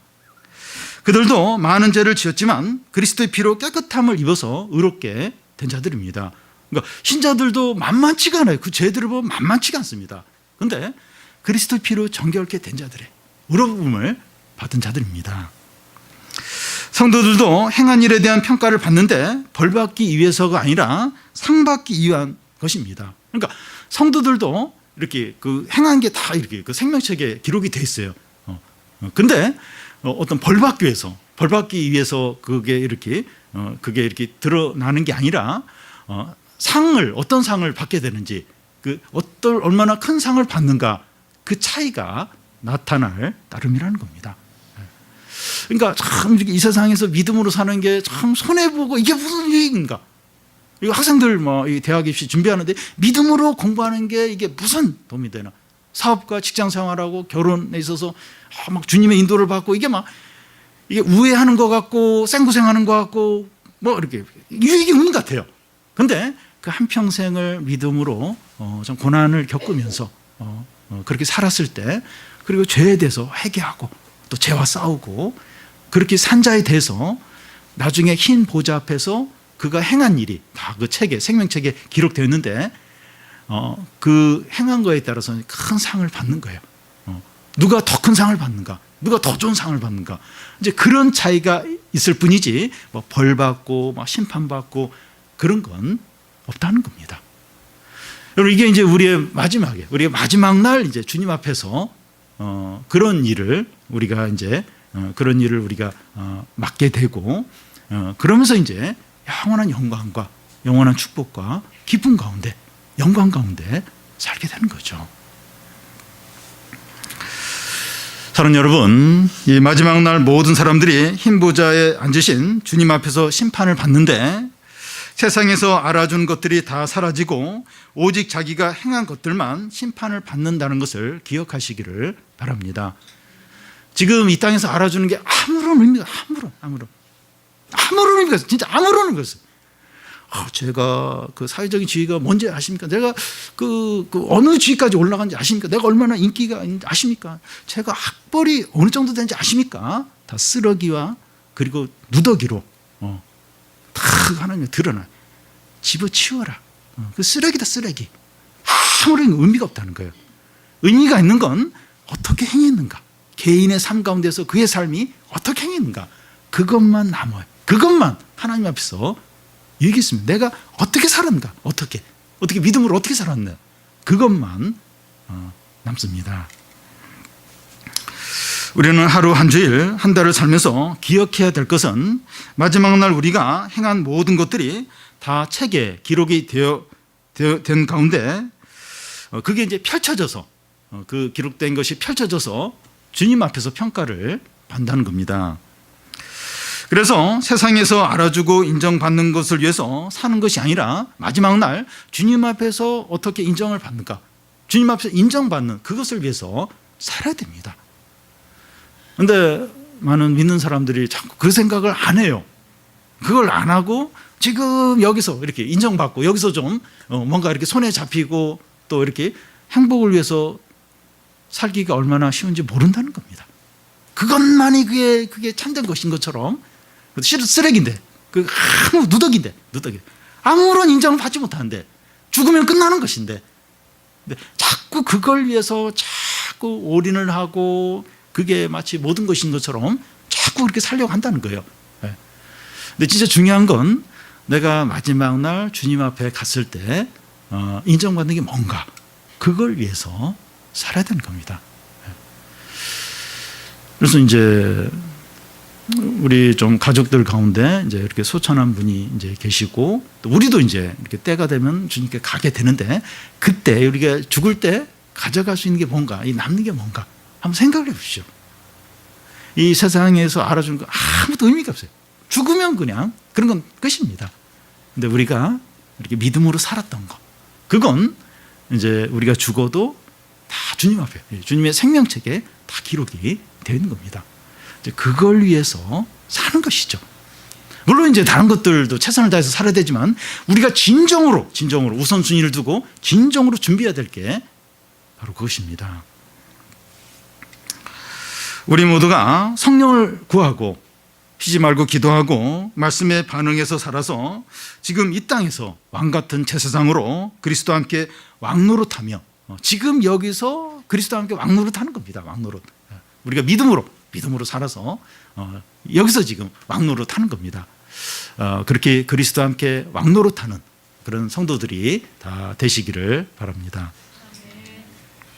그들도 많은 죄를 지었지만 그리스도의 피로 깨끗함을 입어서 의롭게 된 자들입니다. 그러니까 신자들도 만만치가 않아요. 그 죄들을 보면 만만치가 않습니다. 그런데 그리스도의 피로 정결케 된 자들의 의로움을 받은 자들입니다. 성도들도 행한 일에 대한 평가를 받는데 벌 받기 위해서가 아니라 상 받기 위한 것입니다. 그러니까 성도들도 이렇게 그 행한 게 다 이렇게 그 생명책에 기록이 돼 있어요. 근데 어떤 벌 받기 위해서 그게 이렇게 드러나는 게 아니라 어떤 상을 받게 되는지, 얼마나 큰 상을 받는가, 그 차이가 나타날 따름이라는 겁니다. 그러니까 참 이렇게 이 세상에서 믿음으로 사는 게 참 손해보고 이게 무슨 일인가? 이거 학생들 대학 입시 준비하는데 믿음으로 공부하는 게 이게 무슨 도움이 되나? 사업과 직장 생활하고 결혼에 있어서 막 주님의 인도를 받고 이게 우회하는 것 같고 생고생하는 것 같고 이렇게 유익이 없는 것 같아요. 그런데 그 한평생을 믿음으로 좀 고난을 겪으면서 그렇게 살았을 때, 그리고 죄에 대해서 회개하고 또 죄와 싸우고 그렇게 산 자에 대해서 나중에 흰 보좌 앞에서 그가 행한 일이 다 그 책에, 생명책에 기록되어 있는데 그 행한 거에 따라서 큰 상을 받는 거예요. 누가 더 큰 상을 받는가, 누가 더 좋은 상을 받는가, 이제 그런 차이가 있을 뿐이지 벌 받고 심판 받고 그런 건 없다는 겁니다. 여러분, 이게 이제 우리의 마지막 날 이제 주님 앞에서 그런 일을 우리가 맡게 되고 그러면서 이제 영원한 영광과 영원한 축복과 기쁨 가운데, 영광 가운데 살게 되는 거죠. 사랑하는 여러분, 이 마지막 날 모든 사람들이 흰 보좌에 앉으신 주님 앞에서 심판을 받는데 세상에서 알아준 것들이 다 사라지고 오직 자기가 행한 것들만 심판을 받는다는 것을 기억하시기를 바랍니다. 지금 이 땅에서 알아주는 게 아무런 의미가 진짜 아무런 의미가 없어요. 제가 그 사회적인 지위가 뭔지 아십니까? 내가 그 어느 지위까지 올라간지 아십니까? 내가 얼마나 인기가 있는지 아십니까? 제가 학벌이 어느 정도 되는지 아십니까? 다 쓰레기와 그리고 누더기로 다 하나님이 드러나. 집어치워라. 그 쓰레기다, 쓰레기. 아무런 의미가 없다는 거예요. 의미가 있는 건 어떻게 행했는가, 개인의 삶 가운데서 그의 삶이 어떻게 행했는가, 그것만 남아요. 그것만 하나님 앞에서 얘기했습니다. 내가 어떻게 살았는가, 어떻게 믿음으로 어떻게 살았나, 그것만 남습니다. 우리는 하루 한 주일 한 달을 살면서 기억해야 될 것은 마지막 날 우리가 행한 모든 것들이 다 책에 기록이 된 가운데 그게 이제 펼쳐져서, 그 기록된 것이 펼쳐져서 주님 앞에서 평가를 받는다는 겁니다. 그래서 세상에서 알아주고 인정받는 것을 위해서 사는 것이 아니라 마지막 날 주님 앞에서 어떻게 인정을 받는가, 주님 앞에서 인정받는 그것을 위해서 살아야 됩니다. 그런데 많은 믿는 사람들이 자꾸 그 생각을 안 해요. 그걸 안 하고 지금 여기서 이렇게 인정받고 여기서 좀 뭔가 이렇게 손에 잡히고 또 이렇게 행복을 위해서 살기가 얼마나 쉬운지 모른다는 겁니다. 그것만이 그게 참된 것인 것처럼 쓰레기인데 아무 누더기인데 아무런 인정을 받지 못하는데 죽으면 끝나는 것인데 근데 자꾸 그걸 위해서 자꾸 올인을 하고 그게 마치 모든 것인 것처럼 자꾸 그렇게 살려고 한다는 거예요. 근데 진짜 중요한 건 내가 마지막 날 주님 앞에 갔을 때 인정받는 게 뭔가 그걸 위해서 살아야 되는 겁니다. 그래서 이제 우리 좀 가족들 가운데 이제 이렇게 소천한 분이 이제 계시고 또 우리도 이제 이렇게 때가 되면 주님께 가게 되는데 그때 우리가 죽을 때 가져갈 수 있는 게 뭔가, 이 남는 게 뭔가 한번 생각해 보십시오. 이 세상에서 알아주는 거 아무도 의미가 없어요. 죽으면 그냥 그런 건 끝입니다. 근데 우리가 이렇게 믿음으로 살았던 거, 그건 이제 우리가 죽어도 다 주님 앞에, 주님의 생명책에 다 기록이 되어 있는 겁니다. 이제 그걸 위해서 사는 것이죠. 물론 이제 다른 것들도 최선을 다해서 살아야 되지만 우리가 진정으로 우선순위를 두고 진정으로 준비해야 될 게 바로 그것입니다. 우리 모두가 성령을 구하고 쉬지 말고 기도하고 말씀에 반응해서 살아서 지금 이 땅에서 왕같은 제사장으로 그리스도와 함께 왕노릇하며 지금 여기서 그리스도와 함께 왕노릇하는 겁니다. 왕노릇. 우리가 믿음으로 살아서 여기서 지금 왕노릇하는 겁니다. 그렇게 그리스도와 함께 왕노릇하는 그런 성도들이 다 되시기를 바랍니다.